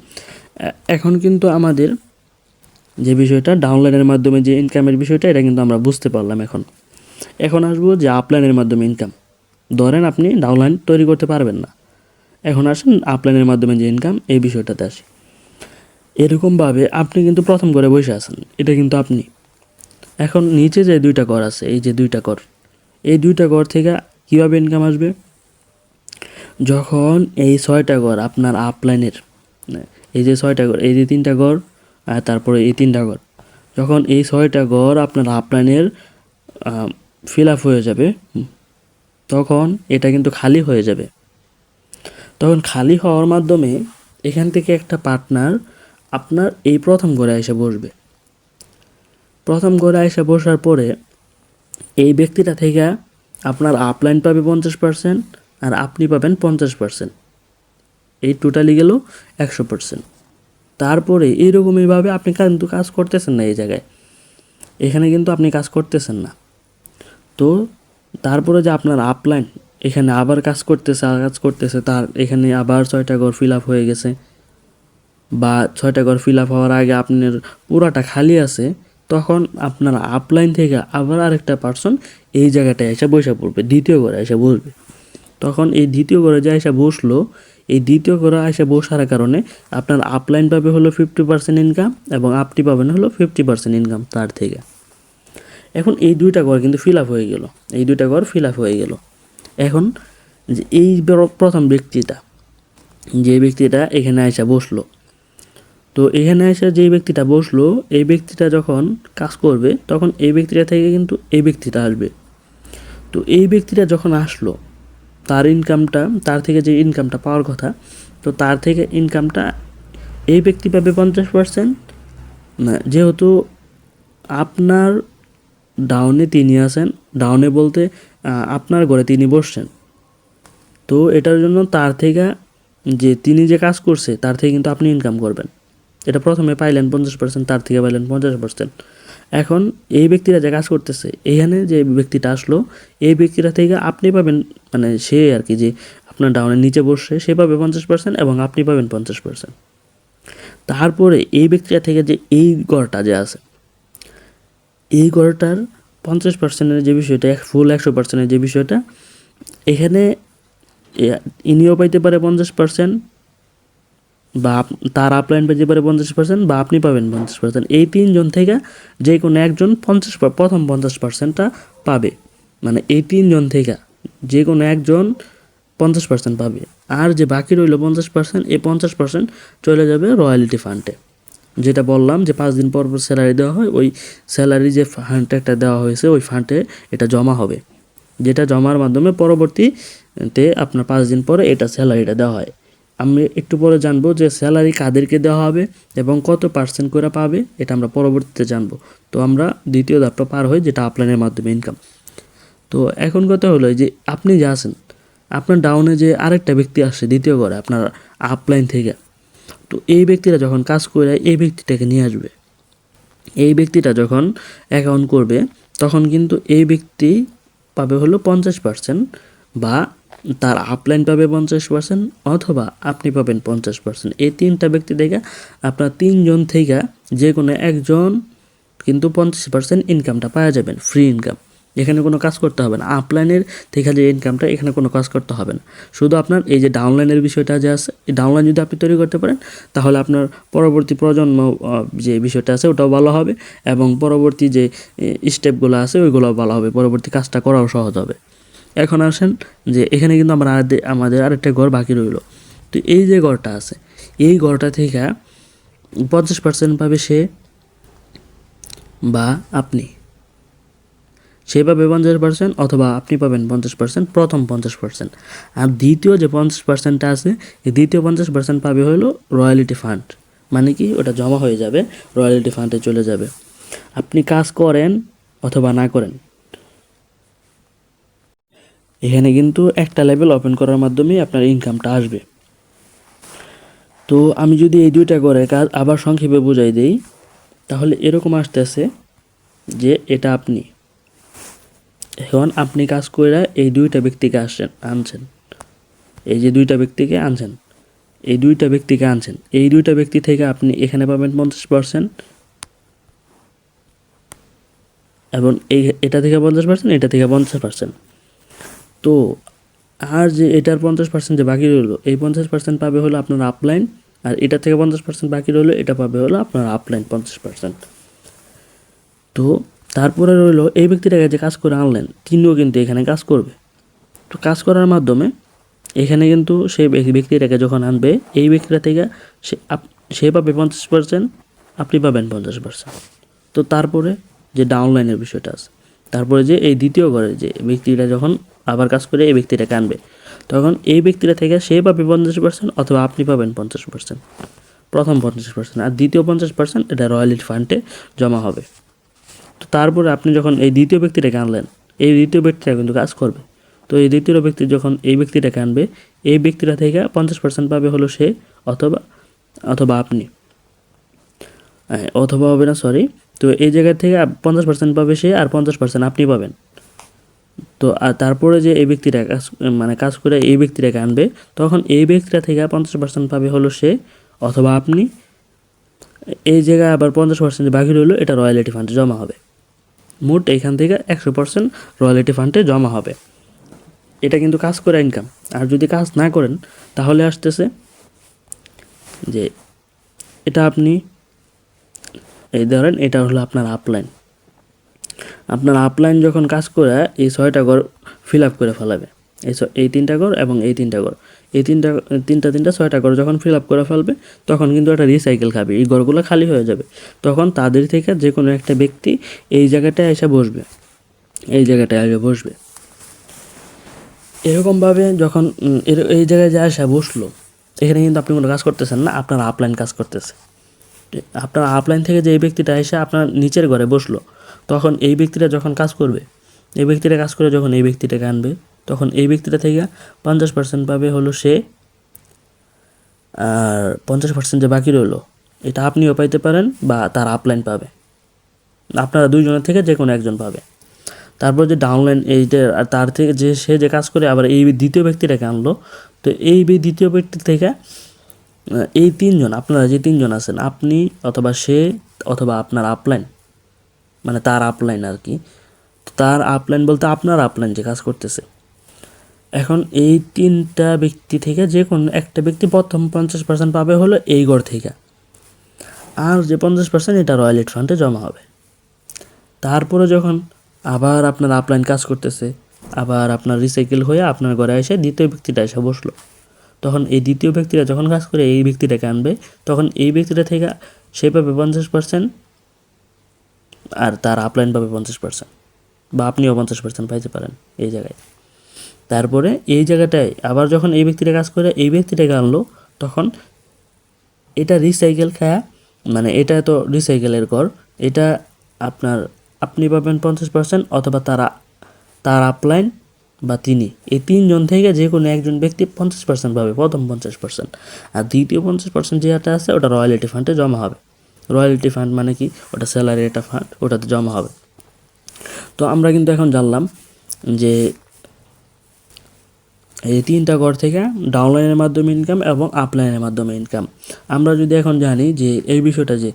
Speaker 1: এখন কিন্তু আমাদের যে বিষয়টা ডাউনলাইনের মাধ্যমে যে ইনকামের বিষয়টা, এটা কিন্তু আমরা বুঝতে পারলাম। এখন আসবো যে আপলাইনের মাধ্যমে ইনকাম। ধরেন আপনি ডাউনলাইন তৈরি করতে পারবেন না, এখন আসেন আপলাইনের মাধ্যমে যে ইনকাম, এই বিষয়টাতে আসি। এরকমভাবে আপনি কিন্তু প্রথম ঘরে বসে আছেন, এটা কিন্তু আপনি। এখন নিচে যে দুইটা ঘর আছে, এই যে দুইটা ঘর, এই দুইটা ঘর থেকে কীভাবে ইনকাম আসবে? যখন এই 6টা ঘর আপনার আপলাইনের, এই যে 6টা ঘর, এই যে 3টা ঘর আর তারপরে এই 3টা ঘর, যখন এই 6টা ঘর আপনার আপলাইনের ফিল আপ হয়ে যাবে, তখন এটা কিন্তু খালি হয়ে যাবে। তখন খালি হওয়ার মাধ্যমে এখান থেকে একটা পার্টনার আপনার এই প্রথম ঘরে এসে বসবে। প্রথম ঘরে এসে বসার পরে এই ব্যক্তিটা থেকে আপনার আপলাইন পাবে 50% আর আপনি পাবেন 50%, এই টোটালি গেল 100%। তারপরে এইরকমইভাবে আপনি কিন্তু কাজ করতেছেন না, এই জায়গায় এখানে কিন্তু আপনি কাজ করতেছেন না। তো তারপরে যে আপনার আপলাইন এখানে আবার কাজ করতেছে, তার এখানে আবার 6টা ঘর ফিল আপ হয়ে গেছে, বা 6টা ঘর ফিল আপ হওয়ার আগে আপনার পুরাটা খালি আছে, তখন আপনার আপলাইন থেকে আবার আরেকটা পার্সন এই জায়গাটায় এসে বসে পড়বে, দ্বিতীয় ঘরে এসে বসবে।
Speaker 2: তখন এই দ্বিতীয় ঘরে যে আইসা বসলো, এই দ্বিতীয় ঘরে আইসা বসার কারণে আপনার আপলাইন পাবে হলো 50% ইনকাম এবং আপনি পাবেন হলো 50% ইনকাম তার থেকে। এখন এই দুইটা ঘর কিন্তু ফিল আপ হয়ে গেল, এই দুইটা ঘর ফিল আপ হয়ে গেল। এখন যে এই প্রথম ব্যক্তিটা, যে ব্যক্তিটা এখানে আইসা বসলো, তো এখানে এসে যে ব্যক্তিটা বসলো, এই ব্যক্তিটা যখন কাজ করবে তখন এই ব্যক্তিটা থেকে কিন্তু এই ব্যক্তিটা আসবে। তো এই ব্যক্তিটা যখন আসলো, তার ইনকামটা, তার থেকে যে ইনকামটা পাওয়ার কথা, তো তার থেকে ইনকামটা এই ব্যক্তি পাবে 50%। না, যেহেতু আপনার ডাউনে তিনি আছেন, ডাউনে বলতে আপনার ঘরে তিনি বসছেন, তো এটার জন্য তার থেকে যে তিনি যে কাজ করছে তার থেকে কিন্তু আপনি ইনকাম করবেন। এটা প্রথমে পাইলেন 50%, তার থেকে পাইলেন 50%। এখন এই ব্যক্তিরা যে কাজ করতেছে, এখানে যে ব্যক্তিটা আসলো, এই ব্যক্তিটা থেকে আপনি পাবেন, মানে সে আর কি যে আপনার ডাউনের নিচে বসে সে পাবে 50% এবং আপনি পাবেন 50%। তারপরে এই ব্যক্তিটা থেকে যে এই গড়টা যে আছে, এই গড়টার 50%-এর যে বিষয়টা, ফুল 100%-এর যে বিষয়টা, এখানে ইনিও পাইতে পারে 50%, বা তার আপলাইন পেতে পারে 50%, বা আপনি পাবেন 50%। এই তিনজন থেকে যে কোনো একজন প্রথম 50%টা পাবে, মানে এই তিনজন থেকে যে কোনো একজন 50% পাবে। আর যে বাকি রইল 50%, এই 50% চলে যাবে রয়্যালিটি ফান্ডে। যেটা বললাম যে 5 দিন পর পর স্যালারি দেওয়া হয়, ওই স্যালারি যে ফান্ডটা একটা দেওয়া হয়েছে ওই ফান্ডে এটা জমা হবে, যেটা জমার মাধ্যমে পরবর্তীতে আপনার 5 দিন পরে এটা স্যালারিটা দেওয়া হয়। আমি একটু পরে জানবো যে স্যালারি কাদেরকে দেওয়া হবে এবং কত পার্সেন্ট করে পাবে, এটা আমরা পরবর্তীতে জানবো। তো আমরা দ্বিতীয় ধাপটা পার হই, যেটা আপলাইনের মাধ্যমে ইনকাম। তো এখন কথা হলো যে আপনি যে আছেন, আপনার ডাউনে যে আরেকটা ব্যক্তি আসছে দ্বিতীয় ঘরে আপনার আপলাইন থেকে, তো এই ব্যক্তিরা যখন কাজ করে এই ব্যক্তিটাকে নিয়ে আসবে। এই ব্যক্তিটা যখন অ্যাকাউন্ট করবে তখন কিন্তু এই ব্যক্তি পাবে হলো 50%, বা তার আপলাইন পাবে 50%, অথবা আপনি পাবেন 50%। এই তিনটা ব্যক্তি থেকে আপনার তিনজন থেকে যে কোনো একজন কিন্তু 50% ইনকামটা পাওয়া যাবেন, ফ্রি ইনকাম। এখানে কোনো কাজ করতে হবে না, আপলাইনের থেকে যে ইনকামটা, এখানে কোনো কাজ করতে হবে না। শুধু আপনার এই যে ডাউনলাইনের বিষয়টা যে আছে, এই ডাউনলাইন যদি আপনি তৈরি করতে পারেন তাহলে আপনার পরবর্তী প্রজন্ম যে বিষয়টা আছে ওটাও ভালো হবে, এবং পরবর্তী যে স্টেপগুলো আছে ওইগুলোও ভালো হবে, পরবর্তী কাজটা করাও সহজ হবে। এখন আসেন যে এখানে কিন্তু আমাদের আরেকটা ঘর বাকি রইল। তো এই যে ঘরটা আছে, এই ঘরটা থেকে 50% পাবে সে বা আপনি, সে পাবে 50% অথবা আপনি পাবেন 50%, প্রথম 50%। আর দ্বিতীয় যে 50%টা আছে, এই দ্বিতীয় 50% পাবে হলো রয়্যালিটি ফান্ড। মানে কি, ওটা জমা হয়ে যাবে, রয়্যালিটি ফান্ডে চলে যাবে। আপনি কাজ করেন অথবা না করেন, এখানে কিন্তু একটা লেভেল ওপেন করার মাধ্যমেই আপনার ইনকামটা আসবে। তো আমি যদি এই দুইটা ঘরের কাজ আবার সংক্ষেপে বুঝাই দেই, তাহলে এরকম আসতেছে যে এটা আপনি, এখন আপনি কাজ করে এই দুইটা ব্যক্তিকে আনছেন, এই যে দুইটা ব্যক্তিকে আনছেন, এই দুইটা ব্যক্তিকে আনছেন, এই দুইটা ব্যক্তি থেকে আপনি এখানে পাবেন 50%, এবং এটা থেকে 50%, এটা থেকে 50%। তো আর যে এটার 50% যে বাকি রইলো, এই 50% পাবে হলো আপনার আপলাইন, আর এটা থেকে 50% বাকি রইলো, এটা পাবে হলো আপনার আপলাইন 50%। তো তারপরে রইলো এই ব্যক্তিটাকে যে কাজ করে আনলেন, তিনিও কিন্তু এখানে কাজ করবে। তো কাজ করার মাধ্যমে এখানে কিন্তু সেই ব্যক্তিটাকে যখন আনবে, এই ব্যক্তিটা থেকে সে পাবে 50%, আপনি পাবেন 50%। তো তারপরে যে ডাউনলাইনের বিষয়টা আছে, তারপরে যে এই দ্বিতীয় ঘরে যে ব্যক্তিটা যখন আবার কাজ করে এই ব্যক্তিটাকে আনবে, তখন এই ব্যক্তিটা থেকে সে পাবে 50% অথবা আপনি পাবেন 50%, প্রথম 50%। আর দ্বিতীয় 50% এটা রয়্যালিটি ফান্ডে জমা হবে। তো তারপরে আপনি যখন এই দ্বিতীয় ব্যক্তিটাকে আনলেন, এই দ্বিতীয় ব্যক্তিটা কিন্তু কাজ করবে। তো এই দ্বিতীয় ব্যক্তি যখন এই ব্যক্তিটাকে আনবে, এই ব্যক্তিটা থেকে 50% পাবে হলো সে, অথবা আপনি, অথবা হবে না, সরি। তো এই জায়গা থেকে 50% পাবে সে, আর 50% আপনি পাবেন। তো আর তারপরে যে এই ব্যক্তিটা কাজ করে এই ব্যক্তিটাকে আনবে, তখন এই ব্যক্তিটা থেকে 50% পাবে হলো সে অথবা আপনি। এই জায়গায় আবার 50% বাকি রইলো, এটা রয়্যালিটি ফান্ডে জমা হবে। মোট এখান থেকে 100% রয়্যালিটি ফান্ডে জমা হবে। এটা কিন্তু কাজ করে ইনকাম। আর যদি কাজ না করেন তাহলে আসতেছে যে এটা আপনি এই ধরেন এটা হলো আপনার আপলাইন। আপনার আপলাইন যখন কাজ করে এই 6টা ঘর ফিল আপ করে ফেলাবে, এই 3টা ঘর এবং এই 3টা ঘর, এই তিনটা 6টা ঘর যখন ফিল আপ করে ফেলবে তখন কিন্তু একটা রিসাইকেল খাবে, এই ঘরগুলো খালি হয়ে যাবে। তখন তাদের থেকে যে কোনো একটা ব্যক্তি এই জায়গাটায় এসে বসবে, এই জায়গাটায় এসে বসবে। এরকমভাবে যখন এই জায়গায় যা এসে বসলো, এখানে কিন্তু আপনি কোনো কাজ করতেছেন না, আপনার আপলাইন কাজ করতেছে। আপনার আপলাইন থেকে যে এই ব্যক্তিটা এসে আপনার নিচের ঘরে বসলো, তখন এই ব্যক্তিটা যখন কাজ করবে, এই ব্যক্তিটা কাজ করে যখন এই ব্যক্তিটাকে আনবে, তখন এই ব্যক্তিটা থেকে 50% পাবে হলো সে, আর 50% যে বাকি রইলো এটা আপনিও পাইতে পারেন বা তার আপলাইন পাবে, আপনারা দুইজনের থেকে যে কোনো একজন পাবে। তারপর যে ডাউনলাইন এইটা, আর তার থেকে যে সে যে কাজ করে আবার এই দ্বিতীয় ব্যক্তিটাকে আনলো, তো এই দ্বিতীয় ব্যক্তি থেকে এই 3জন, আপনারা যে 3জন আছেন, আপনি অথবা সে অথবা আপনার আপলাইন, মানে তার আপলাইন আর কি, তার আপলাইন বলতে আপনার আপলাইন যে কাজ করতেছে। এখন এই 3টা ব্যক্তি থেকে যে কোনো একটা ব্যক্তি প্রথম 50% পাবে হলো এই ঘর থেকে, আর যে 50% এটা রয়্যালিটি ফান্ডে জমা হবে। তারপরে যখন আবার আপনার আপলাইন কাজ করতেছে, আবার আপনার রিসাইকেল হয়ে আপনার ঘরে এসে দ্বিতীয় ব্যক্তিটা এসে বসলো, তখন এই দ্বিতীয় ব্যক্তিটা যখন কাজ করে এই ব্যক্তিটাকে আনবে, তখন এই ব্যক্তিটা থেকে সে পাবে 50% আর তার আপলাইন পাবে 50%, বা আপনিও 50% পাইতে পারেন এই জায়গায়। তারপরে এই জায়গাটায় আবার যখন এই ব্যক্তিটা কাজ করে এই ব্যক্তিটাকে আনলো, তখন এটা রিসাইকেল খায়া, মানে এটা তো রিসাইকেলের ঘর, এটা আপনি পাবেন 50% অথবা তার আপলাইন বা তিনি, এই 3জন থেকে যে কোনো একজন ব্যক্তি 50% পাবে, প্রথম 50%। আর দ্বিতীয় 50% যেটা আছে ওটা রয়্যালিটি ফান্ডে জমা হবে। রয়্যালিটি ফান্ড মানে কি, ওটা স্যালারি একটা ফান্ড, ওটাতে জমা হবে। তো আমরা কিন্তু এখন জানলাম যে এই 3টা ঘর থেকে ডাউনলাইনের মাধ্যমে ইনকাম এবং আপলাইনের মাধ্যমে ইনকাম। আমরা যদি এখন জানি যে এই বিষয়টা যে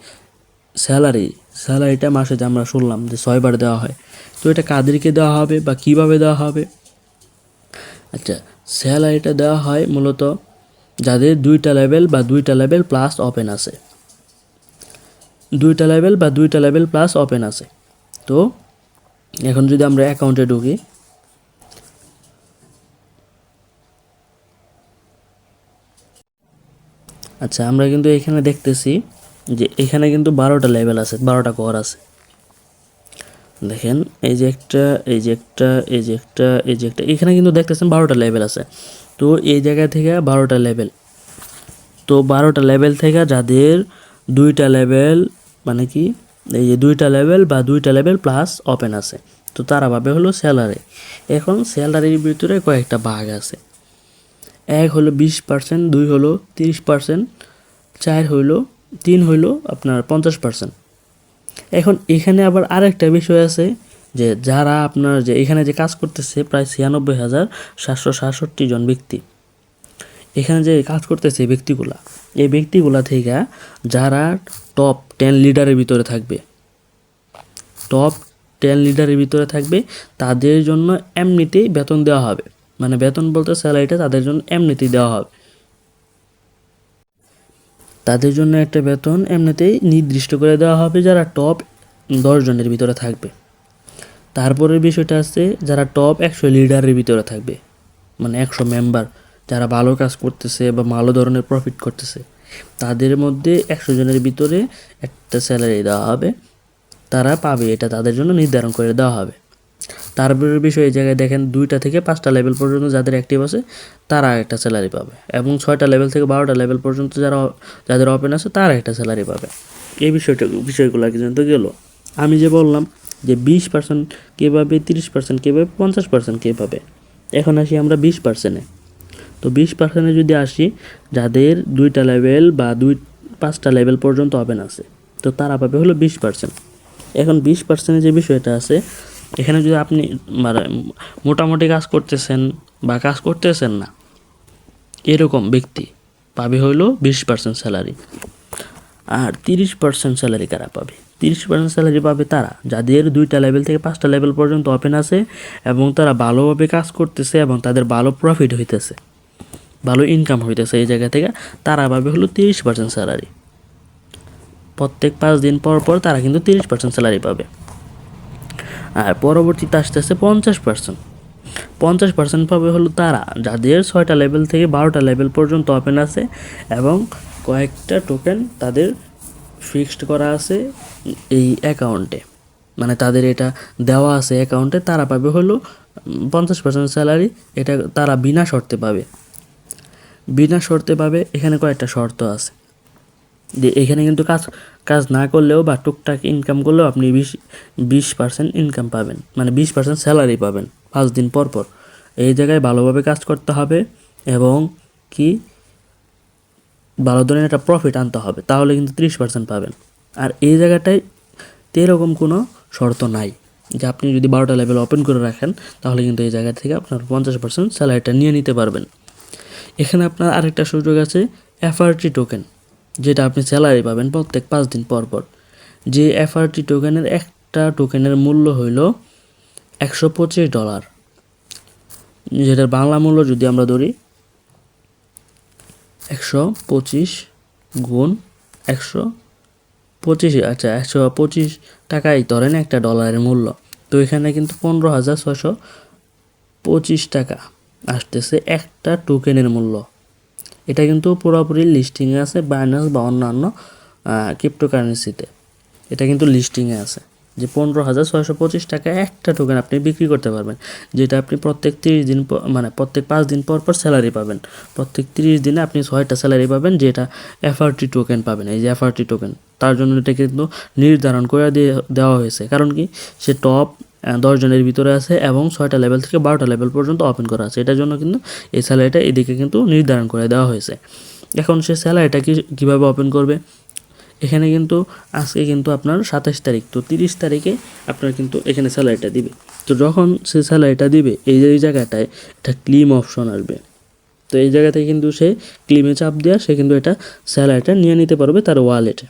Speaker 2: স্যালারিটা মাসে যে আমরা শুনলাম যে 6 বার দেওয়া হয়, তো এটা কাদেরকে দেওয়া হবে বা কিভাবে দেওয়া হবে? আচ্ছা, স্যালারিটা দেওয়া হয় মূলত যাদের 2টা লেভেল বা 2টা লেভেল প্লাস ওপেন আছে, 2টা লেভেল বা 2টা লেভেল প্লাস ওপেন আছে। তো এখন যদি আমরা অ্যাকাউন্টে ঢুকি, আচ্ছা আমরা কিন্তু এখানে দেখতেছি যে এখানে কিন্তু 12টা লেভেল আছে, 12টা ঘর আছে। দেখেন এই যে একটা, এই যে একটা, এই যে একটা, এই যে একটা, এখানে কিন্তু দেখতেছেন 12টা লেভেল আছে। তো এই জায়গা থেকে 12টা লেভেল, তো 12টা লেভেল থেকে যাদের 2টা লেভেল, মানে কি এই যে 2টা লেভেল বা 2টা লেভেল প্লাস ওপেন আছে, তো তারা পাবে হলো স্যালারি। এখন স্যালারির ভিতরে কয়েকটা ভাগ আছে, 1 হলো 20%, 2 হলো 30%, 4 হইলো, 3 হইলো আপনার 50%। এখন এখানে আবার আরেকটা বিষয় আছে যে যারা আপনার যে এখানে যে কাজ করতেছে প্রায় 96,767 জন ব্যক্তি, এখানে যে কাজ করতেছে এই ব্যক্তিগুলা থেকে যারা টপ 10 লিডারের ভিতরে থাকবে, টপ 10 লিডারের ভিতরে থাকবে, তাদের জন্য এমনিতেই বেতন দেওয়া হবে। মানে বেতন বলতে স্যালারিটা তাদের জন্য এমনিতেই দেওয়া হবে, তাদের জন্য একটা বেতন এমনিতেই নির্দিষ্ট করে দেওয়া হবে যারা টপ 10 জনের ভিতরে থাকবে। তারপরের বিষয়টা আছে যারা টপ 100 লিডারের ভিতরে থাকবে, মানে 100 মেম্বার যারা ভালো কাজ করতেছে বা ভালো ধরনের প্রফিট করতেছে, তাদের মধ্যে 100 জনের ভিতরে একটা স্যালারি দেওয়া হবে, তারা পাবে, এটা তাদের জন্য নির্ধারণ করে দেওয়া হবে। তারপরের বিষয় এই জায়গায় দেখেন 2টা থেকে 5টা লেভেল পর্যন্ত যাদের অ্যাক্টিভ আছে তারা একটা স্যালারি পাবে, এবং 6টা লেভেল থেকে 12টা লেভেল পর্যন্ত যাদের ওপেন আছে তারা একটা স্যালারি পাবে। এই বিষয়গুলো কিন্তু গেল। আমি যে বললাম যে 20% কে পাবে, 30% কে পাবে, 50% কে পাবে। এখন আসি আমরা 20%-এ। তো 20%-এ যদি আসি, যাদের 2টা লেভেল বা 5টা লেভেল পর্যন্ত ওপেন আছে, তো তারা পাবে হলো 20%। এখন 20%-এর যে বিষয়টা আছে, এখানে যদি আপনি মানে মোটামুটি কাজ করতেছেন বা কাজ করতেছেন না এরকম ব্যক্তি পাবে হলো 20% স্যালারি। আর 30% স্যালারি কারা পাবে? 30% স্যালারি পাবে তারা যাদের 2টা লেভেল থেকে 5টা লেভেল পর্যন্ত ওপেন আছে এবং তারা ভালোভাবে কাজ করতেছে এবং তাদের ভালো প্রফিট হইতেছে, ভালো ইনকাম হইতেছে এই জায়গা থেকে, তারা পাবে হলো 30% স্যালারি। প্রত্যেক 5 দিন পর পর তারা কিন্তু 30% স্যালারি পাবে। আর পরবর্তীতে আসতেছে 50%। 50% পাবে হলো তারা যাদের 6টা লেভেল থেকে 12টা লেভেল পর্যন্ত ওপেন আছে এবং কয়েকটা টোকেন তাদের ফিক্সড করা আছে এই অ্যাকাউন্টে, মানে তাদের এটা দেওয়া আছে অ্যাকাউন্টে, তারা পাবে হলো 50% স্যালারি। এটা তারা বিনা শর্তে পাবে, বিনা শর্তে পাবে। এখানে কয়েকটা শর্ত আছে যে এখানে কিন্তু কাজ না করলেও বা টুকটাক ইনকাম করলেও আপনি 20% ইনকাম পাবেন, মানে 20% স্যালারি পাবেন 5 দিন পর পর। এই জায়গায় ভালোভাবে কাজ করতে হবে এবং কি ভালো ধরনের একটা প্রফিট আনতে হবে, তাহলে কিন্তু 30% পাবেন। আর এই জায়গাটায় এরকম কোনো শর্ত নাই যে আপনি যদি 12টা লেভেল ওপেন করে রাখেন তাহলে কিন্তু এই জায়গা থেকে আপনার 50% স্যালারিটা নিয়ে নিতে পারবেন। এখানে আপনার আরেকটা সুযোগ আছে এফআরটি টোকেন, যেটা আপনি স্যালারি পাবেন প্রত্যেক 5 দিন পর পর। যে এফআরটি টোকেনের একটা টোকেনের মূল্য হইল $125, যেটার বাংলা মূল্য যদি আমরা ধরি 125 গুণ 125, আচ্ছা 125 টাকাই ধরেন একটা ডলারের মূল্য। তো এখানে কিন্তু 15,625 টাকা আসতেছে একটা টোকেনের মূল্য। এটা কিন্তু পুরোপুরি লিস্টিংয়ে আছে বাইন্যান্স বা অন্যান্য ক্রিপ্টোকারেন্সিতে, এটা কিন্তু লিস্টিংয়ে আছে যে 15,625 টাকায় একটা টোকেন আপনি বিক্রি করতে পারবেন, যেটা আপনি প্রত্যেক 30 দিন মানে প্রত্যেক 5 দিন পর পর স্যালারি পাবেন। প্রত্যেক 30 দিনে আপনি 6টা স্যালারি পাবেন, যেটা এফআরটি টোকেন পাবেন। এই যে এফআরটি টোকেন, তার জন্য এটা কিন্তু নির্ধারণ করে দেওয়া হয়েছে, কারণ কি সে টপ 10 জনের ভিতরে আছে এবং 6টা লেভেল থেকে 12টা লেভেল পর্যন্ত ওপেন করা আছে। এটার জন্য কিন্তু এই স্যালারিটা এদিকে কিন্তু নির্ধারণ করে দেওয়া হয়েছে। এখন সে স্যালারিটা কীভাবে ওপেন করবে, এখানে কিন্তু আজকে কিন্তু আপনার 27 তারিখ, তো 30 তারিখে আপনার কিন্তু এখানে স্যালারিটা দিবে। তো যখন সে স্যালারিটা দিবে এই জায়গাটায় একটা ক্লেম অপশন আসবে, তো এই জায়গাতে কিন্তু সে ক্লেমে চাপ দেওয়া সে কিন্তু এটা স্যালারিটা নিয়ে নিতে পারবে তার ওয়ালেটে।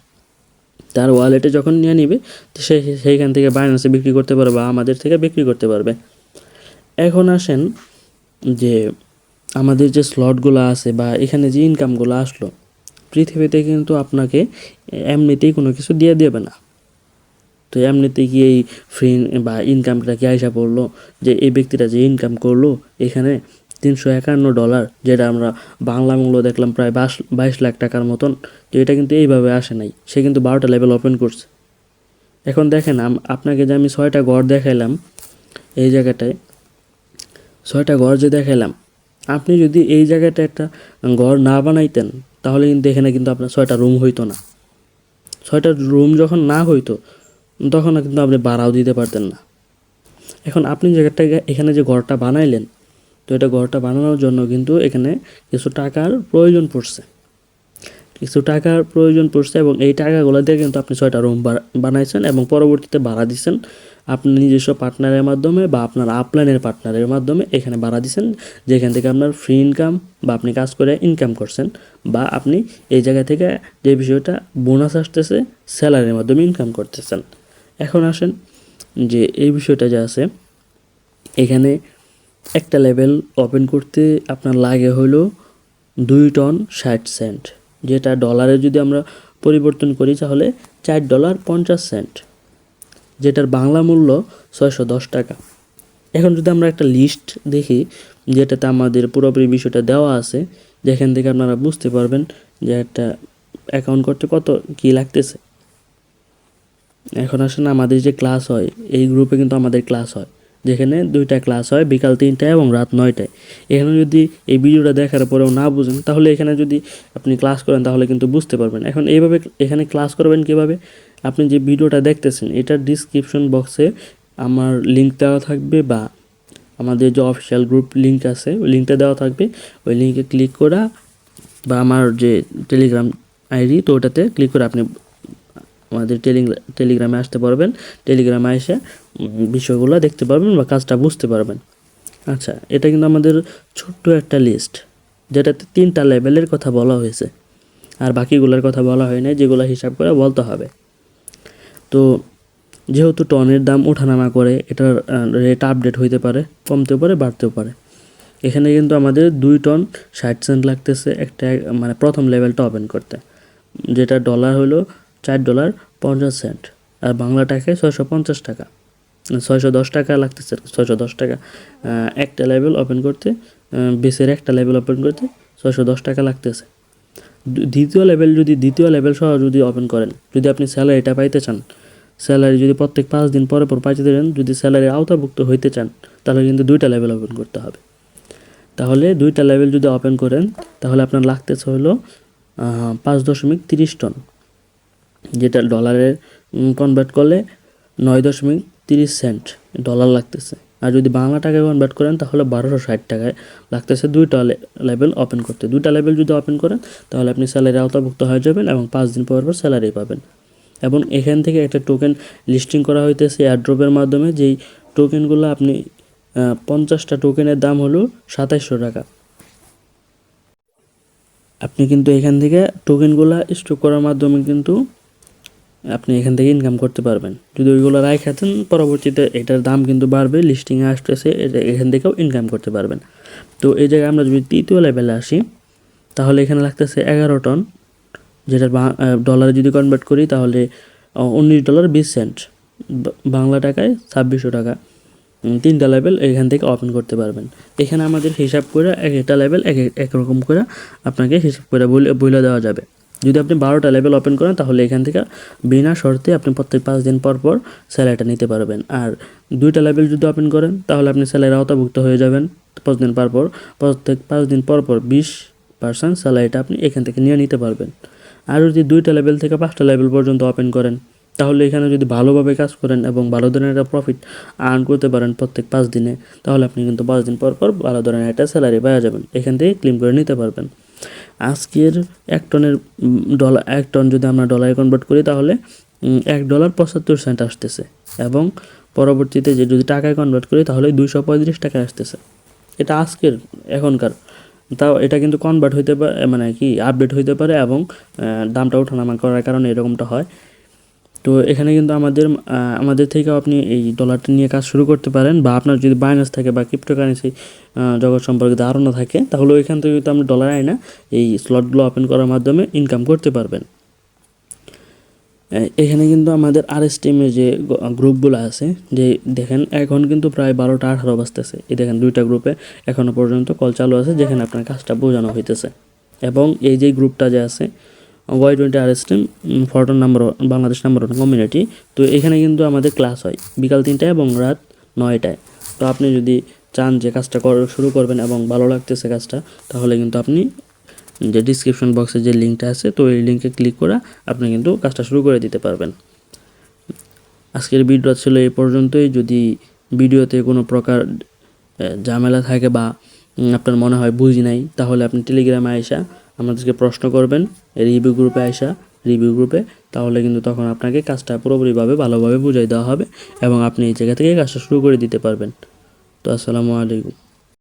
Speaker 2: তার ওয়ালেটে যখন নিয়ে নিবে তো সে সেইখান থেকে বাইন্যান্সে বিক্রি করতে পারবে বা আমাদের থেকে বিক্রি করতে পারবে। এখন আসেন যে আমাদের যে স্লটগুলো আছে বা এখানে যে ইনকামগুলো আসলো, পৃথিবীতে কিন্তু আপনাকে এমনিতেই কোনো কিছু দিয়ে দেবে না। তো এমনিতে কি এই ফ্রি বা ইনকামটা কি আইসা পড়লো যে এই ব্যক্তিটা যে ইনকাম করলো এখানে $351, যেটা আমরা বাংলা মূল্য দেখলাম প্রায় 22 লাখ টাকার মতন, তো এটা কিন্তু এইভাবে আসে নাই। সে কিন্তু 12টা লেভেল ওপেন করছে। এখন দেখেন আপনাকে যে আমি 6টা ঘর দেখাইলাম, এই জায়গাটায় 6টা ঘর যে দেখাইলাম, আপনি যদি এই জায়গাটা একটা ঘর না বানাইতেন তাহলে কিন্তু এখানে কিন্তু আপনার 6টা রুম হইতো না। 6টা রুম যখন না হইতো তখন কিন্তু আপনি ভাড়াও দিতে পারতেন না। এখন আপনি জায়গাটা এখানে যে ঘরটা বানাইলেন, তো এটা ঘরটা বানানোর জন্য কিন্তু এখানে কিছু টাকার প্রয়োজন পড়ছে, এবং এই টাকাগুলো দিয়ে কিন্তু আপনি 6টা রুম বানাইছেন এবং পরবর্তীতে ভাড়া দিচ্ছেন আপনি নিজস্ব পার্টনারের মাধ্যমে বা আপনার আপলাইনের পার্টনারের মাধ্যমে। এখানে ভাড়া দিচ্ছেন যেখান থেকে আপনার ফ্রি ইনকাম বা আপনি কাজ করে ইনকাম করছেন, বা আপনি এই জায়গা থেকে যে বিষয়টা বোনাস আসতেছে স্যালারির মাধ্যমে ইনকাম করতেছেন। এখন আসেন যে এই বিষয়টা যে আছে, এখানে একটা লেভেল ওপেন করতে আপনার লাগে হলো 2 টন 60 সেন্ট, যেটা ডলারে যদি আমরা পরিবর্তন করি তাহলে $4.50, যেটার বাংলা মূল্য 610 টাকা। এখন যদি আমরা একটা লিস্ট দেখি যেটাতে আমাদের পুরোপুরি বিষয়টা দেওয়া আছে, যেখান থেকে আপনারা বুঝতে পারবেন যে একটা অ্যাকাউন্ট করতে কত কী লাগতেছে। এখন আসলে আমাদের যে ক্লাস হয় এই গ্রুপে কিন্তু আমাদের ক্লাস হয়, যেখানে 2টা ক্লাস হয় বিকাল 3টায় এবং রাত 9টায়। এখানে যদি এই ভিডিওটা দেখার পরেও না বুঝেন তাহলে এখানে যদি আপনি ক্লাস করেন তাহলে কিন্তু বুঝতে পারবেন। এখন এইভাবে এখানে ক্লাস করবেন কিভাবে, আপনি যে ভিডিওটা দেখতেছেন এটার ডিসক্রিপশন বক্সে আমার লিঙ্ক দেওয়া থাকবে বা আমাদের যে অফিসিয়াল গ্রুপ লিঙ্ক আছে ওই লিঙ্কটা দেওয়া থাকবে। ওই লিঙ্কে ক্লিক করা বা আমার যে টেলিগ্রাম আইডি, তো ওটাতে ক্লিক করে আপনি আমাদের টেলিগ্রামে আসতে পারবেন। টেলিগ্রামে এসে বিষয়গুলো দেখতে পারবেন বা কাজটা বুঝতে পারবেন। আচ্ছা, এটা কিন্তু আমাদের ছোট্ট একটা লিস্ট, যেটাতে 3টা লেভেলের কথা বলা হয়েছে আর বাকিগুলোর কথা বলা হয় না, যেগুলো হিসাব করে বলতে হবে। তো তো যেহেতু টনের দাম ওঠানামা করে, এটার রেট আপডেট হইতে পারে, কমতেও পারে, বাড়তেও পারে। এখানে কিন্তু আমাদের 2 টন 60 সেন্ট লাগতেছে একটা, মানে প্রথম লেভেলটা ওপেন করতে, যেটা ডলার হলো $4.50, আর বাংলা টাকায় 650 টাকা, 610 টাকা লাগতেছে, 610 টাকা একটা লেভেল ওপেন করতে, বেসের একটা লেভেল ওপেন করতে 610 টাকা লাগতেছে। দ্বিতীয় লেভেল সহ যদি ওপেন করেন, যদি আপনি স্যালারিটা পাইতে চান, স্যালারি যদি প্রত্যেক 5 দিন পরে পাইতে দেন, যদি স্যালারির আওতাভুক্ত হইতে চান, তাহলে কিন্তু 2টা লেভেল ওপেন করতে হবে। তাহলে 2টা লেভেল যদি ওপেন করেন, তাহলে আপনার লাগতেছে হলো 5.30 টন, যেটা ডলারে কনভার্ট করলে 9.30 সেন্ট ডলার লাগতেছে। আর যদি বাংলা টাকায় কনভার্ট করেন, তাহলে 1260 টাকায় লাগতেছে 2টা লেভেল ওপেন করতে। 2টা লেভেল যদি ওপেন করেন, তাহলে আপনি স্যালারি আওতাভুক্ত হয়ে যাবেন এবং 5 দিন পর পর স্যালারি পাবেন। এবং এখান থেকে একটা টোকেন লিস্টিং করা হইতেছে এয়ারড্রপের মাধ্যমে, যেই টোকেনগুলো আপনি 50টা টোকেনের দাম হলো 2700 টাকা। আপনি কিন্তু এখান থেকে টোকেনগুলো স্টক করার মাধ্যমে কিন্তু আপনি এখান থেকে ইনকাম করতে পারবেন। যদি ওইগুলো রাখা থাকেন, পরবর্তীতে এটার দাম কিন্তু বাড়বে, লিস্টিংয়ে আসতেছে, এখান থেকেও ইনকাম করতে পারবেন। তো এই জায়গায় আমরা যদি তৃতীয় লেভেলে আসি, তাহলে এখানে লাগতেছে 11 টন, যেটা ডলারে যদি কনভার্ট করি, তাহলে $19.20, বাংলা টাকায় 2600 টাকা। 3টা লেভেল এখান থেকে ওপেন করতে পারবেন। এখানে আমাদের হিসাব করে একটা লেভেল এক রকম করে আপনাকে হিসাব করে বলে দেওয়া যাবে। যদি আপনি 12টা লেভেল ওপেন করেন, তাহলে এখান থেকে বিনা শর্তে আপনি প্রত্যেক 5 দিন পর পর স্যালারিটা নিতে পারবেন। আর 2টা লেভেল যদি ওপেন করেন, তাহলে আপনি স্যালারি আওতাভুক্ত হয়ে যাবেন 5 দিন পর পর, প্রত্যেক 5 দিন পর পর 20% স্যালারিটা আপনি এখান থেকে নিয়ে নিতে পারবেন। আর যদি 2টা লেভেল থেকে 5টা লেভেল পর্যন্ত ওপেন করেন, তাহলে এখানে যদি ভালোভাবে কাজ করেন এবং ভালো ধরনের একটা প্রফিট আর্ন করতে পারেন প্রত্যেক 5 দিনে, তাহলে আপনি কিন্তু 5 দিন পর পর ভালো ধরনের একটা স্যালারি পাওয়া যাবেন, এখান থেকে ক্লেম করে নিতে পারবেন। আজকের 1 টন যদি আমরা ডলারে কনভার্ট করি, তাহলে $1.75 আসতেছে, এবং পরবর্তীতে যদি টাকায় কনভার্ট করি, তাহলে 235 টাকা আসতেছে। এটা আজকের এখনকার, তাও এটা কিন্তু কনভার্ট হইতে পারে, মানে কি আপডেট হইতে পারে, এবং দামটা ওঠানামা করার কারণে এরকমটা হয়। তো এখানে কিন্তু আমাদের থেকেও আপনি এই ডলারটা নিয়ে কাজ শুরু করতে পারেন, বা আপনার যদি বাইন্যান্স থাকে বা ক্রিপ্টোকারেন্সি জগৎ সম্পর্কে ধারণা থাকে, তাহলে ওইখান থেকে কিন্তু আপনি ডলার আয় না এই স্লটগুলো ওপেন করার মাধ্যমে ইনকাম করতে পারবেন। এখানে কিন্তু আমাদের আরএসটিএমের যে গ্রুপগুলো আছে, যে দেখেন এখন কিন্তু প্রায় 12টা 18 বাজতেছে, এই দেখেন 2টা গ্রুপে এখনও পর্যন্ত কল চালু আছে, যেখানে আপনার কাজটা বোঝানো হইতেছে। এবং এই যে গ্রুপটা যে আছে Y20 আরএসটিএম ফরটন নাম্বার বাংলাদেশ নাম্বার 1 কমিউনিটি, তো এখানে কিন্তু আমাদের ক্লাস হয় বিকাল 3টায় এবং রাত 9টায়। তো আপনি যদি চান যে কাজটা শুরু করবেন এবং ভালো লাগতেছে কাজটা, তাহলে কিন্তু আপনি যে ডিসক্রিপশন বক্সে যে লিঙ্কটা আছে, তো এই লিঙ্কে ক্লিক করে আপনি কিন্তু কাজটা শুরু করে দিতে পারবেন। আজকের ভিডিও ছিল এই পর্যন্তই। যদি ভিডিওতে কোনো প্রকার ঝামেলা থাকে বা আপনার মনে হয় বুঝি নাই, তাহলে আপনি টেলিগ্রামে আইসা আমাদেরকে প্রশ্ন করবেন, রিভিউ গ্রুপে আইসা রিভিউ গ্রুপে, তাহলে কিন্তু তখন আপনাকে কাজটা পুরোপুরিভাবে ভালোভাবে বুঝাই দেওয়া হবে এবং আপনি এই জায়গা থেকে কাজটা শুরু করে দিতে পারবেন। তো আসসালামু আলাইকুম।